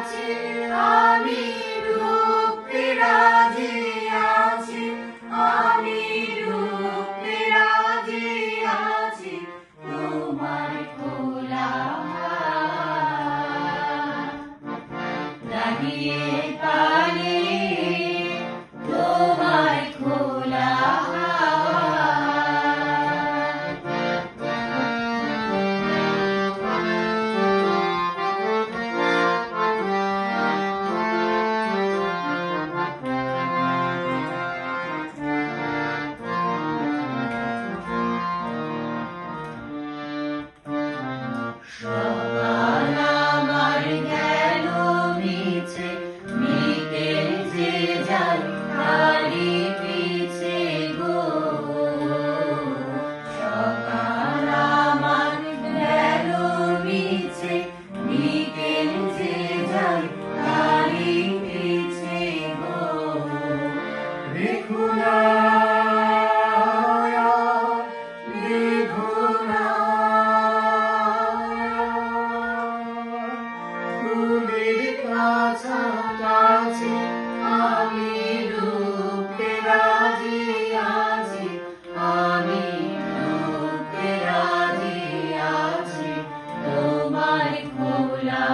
আছি, আমি রূপে রাজি আছি, আমি রূপে রাজি আছি, তোমায় খোলা দাঁড়িয়ে পানি তোমায় খোলা সকাল আমার গেল মিছে, বিকেল যে যায় তারই পিছে গো। সকাল আমার গেল মিছে, বিকেল যে যায় তারই পিছে গো। রেখো না কাছাকাছি, আমি রূপে রাজি আছি, আমি রূপে রাজি আছি, তোমায় খোলা